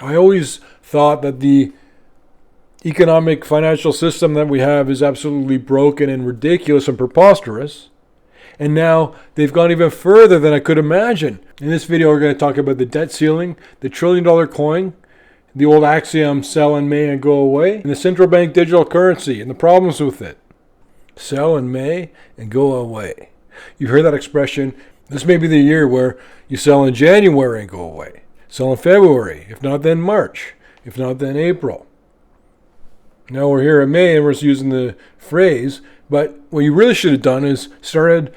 I always thought that the economic financial system that we have is absolutely broken and ridiculous and preposterous. And now they've gone even further than I could imagine. In this video, we're going to talk about the debt ceiling, the $1 trillion coin, the old axiom, sell in May and go away, and the central bank digital currency and the problems with it. Sell in May and go away. You've heard that expression. This may be the year where you sell in January and go away. Sell in February, if not then March, if not then April. Now we're here in May and we're using the phrase, but what you really should have done is started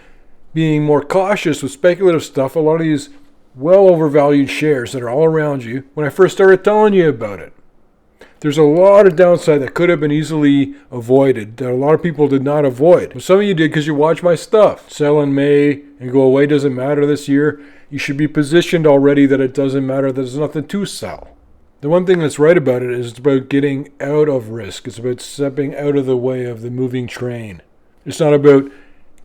being more cautious with speculative stuff, a lot of these well overvalued shares that are all around you when I first started telling you about it. There's a lot of downside that could have been easily avoided that a lot of people did not avoid. But some of you did because you watch my stuff. Sell in May and go away doesn't matter this year. You should be positioned already that it doesn't matter. There's nothing to sell. The one thing that's right about it is it's about getting out of risk. It's about stepping out of the way of the moving train. It's not about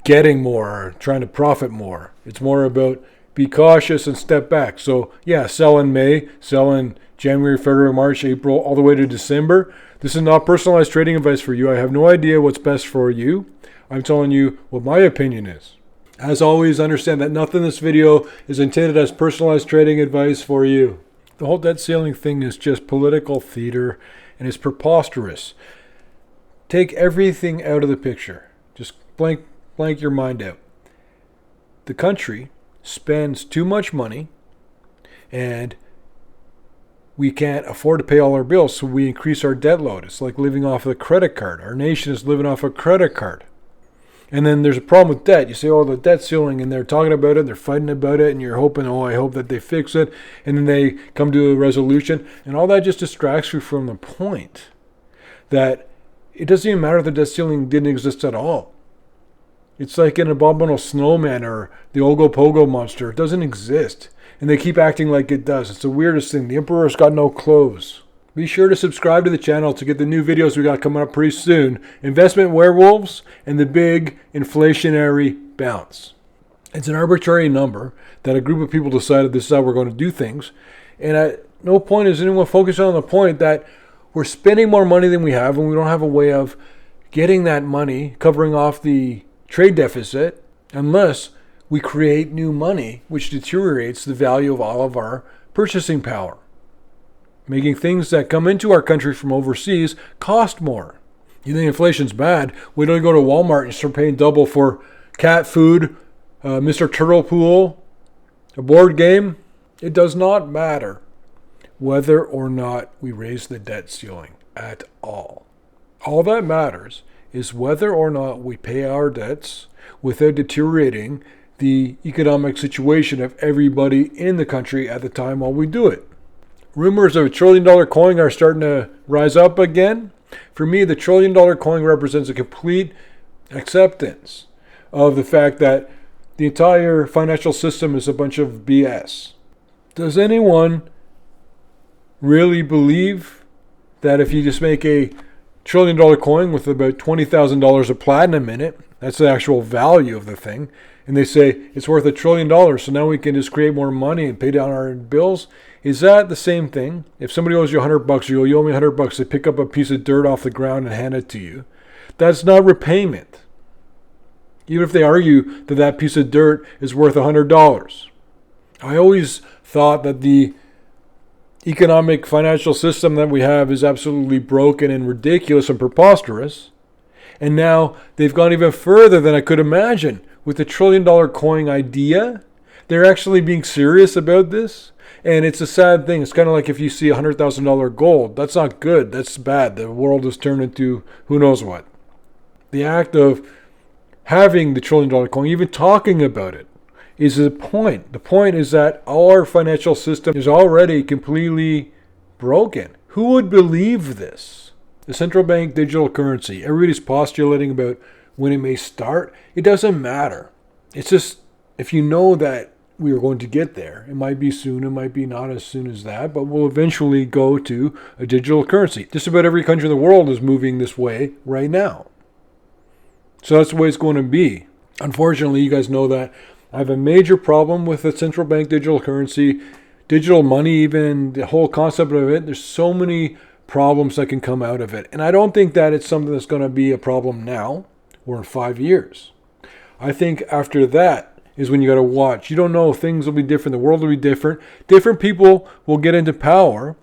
getting more or trying to profit more. It's more about be cautious and step back. So yeah, sell in May, sell in January, February, March, April, all the way to December. This is not personalized trading advice for you. I have no idea what's best for you. I'm telling you what my opinion is. As always, understand that nothing in this video is intended as personalized trading advice for you. The whole debt ceiling thing is just political theater and it's preposterous. Take everything out of the picture. Just blank your mind out. The country spends too much money and we can't afford to pay all our bills, so we increase our debt load. It's like living off of a credit card. Our nation is living off a credit card. And then there's a problem with debt. You say, oh, the debt ceiling, and they're talking about it, and they're fighting about it, and you're hoping, oh, I hope that they fix it. And then they come to a resolution. And all that just distracts you from the point that it doesn't even matter if the debt ceiling didn't exist at all. It's like an Abominable Snowman or the Ogopogo Monster. It doesn't exist. And they keep acting like it does. It's the weirdest thing. The emperor's got no clothes. Be sure to subscribe to the channel to get the new videos we got coming up pretty soon. Investment werewolves and the big inflationary bounce. It's an arbitrary number that a group of people decided this is how we're going to do things. And at no point is anyone focused on the point that we're spending more money than we have and we don't have a way of getting that money, covering off the trade deficit, unless we create new money, which deteriorates the value of all of our purchasing power, making things that come into our country from overseas cost more. You think inflation's bad? We don't go to Walmart and start paying double for cat food, Mr. Turtle Pool, a board game. It does not matter whether or not we raise the debt ceiling at all. All that matters is whether or not we pay our debts without deteriorating the economic situation of everybody in the country at the time while we do it. Rumors of $1 trillion coin are starting to rise up again. For me, the $1 trillion coin represents a complete acceptance of the fact that the entire financial system is a bunch of BS. Does anyone really believe that if you just make a $1 trillion coin with about $20,000 of platinum in it, that's the actual value of the thing, and they say it's worth $1 trillion, so now we can just create more money and pay down our bills? Is that the same thing? If somebody owes you $100, you owe me $100, they pick up a piece of dirt off the ground and hand it to you. That's not repayment. Even if they argue that that piece of dirt is worth $100. I always thought that the economic financial system that we have is absolutely broken and ridiculous and preposterous. And now they've gone even further than I could imagine with the $1 trillion coin idea. They're actually being serious about this. And it's a sad thing. It's kind of like if you see $100,000 gold. That's not good. That's bad. The world has turned into who knows what. The act of having the $1 trillion coin, even talking about it, is the point. The point is that our financial system is already completely broken. Who would believe this? The central bank digital currency. Everybody's postulating about when it may start. It doesn't matter. It's just, if you know that we are going to get there, it might be soon, it might be not as soon as that, but we'll eventually go to a digital currency. Just about every country in the world is moving this way right now. So that's the way it's going to be. Unfortunately, you guys know that I have a major problem with the central bank digital currency digital money, even the whole concept of it, there's so many problems that can come out of it. And I don't think that it's something that's going to be a problem now or in 5 years. I think after that is when you got to watch. You don't know, things will be different. The world will be different. Different people will get into power.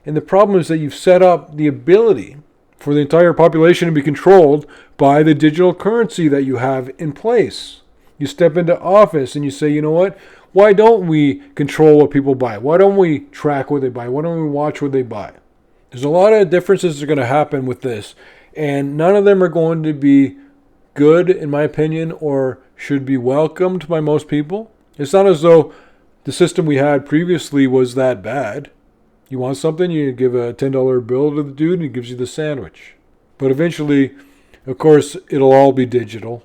And the problem is that you've set up the ability for the entire population to be controlled by the digital currency that you have in place. You step into office and you say, you know what? Why don't we control what people buy? Why don't we track what they buy? Why don't we watch what they buy? There's a lot of differences that are going to happen with this. And none of them are going to be good, in my opinion, or should be welcomed by most people. It's not as though the system we had previously was that bad. You want something, you give a $10 bill to the dude and he gives you the sandwich. But eventually, of course, it'll all be digital.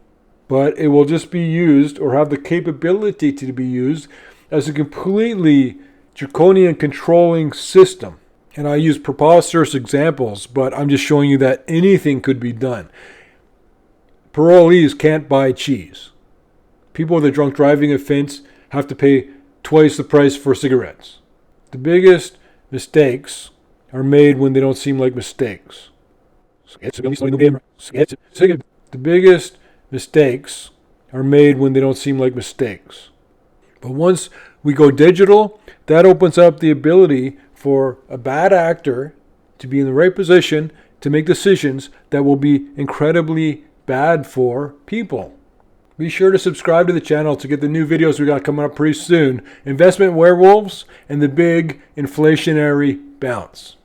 But it will just be used or have the capability to be used as a completely draconian controlling system. And I use preposterous examples, but I'm just showing you that anything could be done. Parolees can't buy cheese. People with a drunk driving offense have to pay twice the price for cigarettes. The biggest mistakes are made when they don't seem like mistakes. The biggest mistakes are made when they don't seem like mistakes. But once we go digital, that opens up the ability for a bad actor to be in the right position to make decisions that will be incredibly bad for people. Be sure to subscribe to the channel to get the new videos we got coming up pretty soon. Investment werewolves and the big inflationary bounce.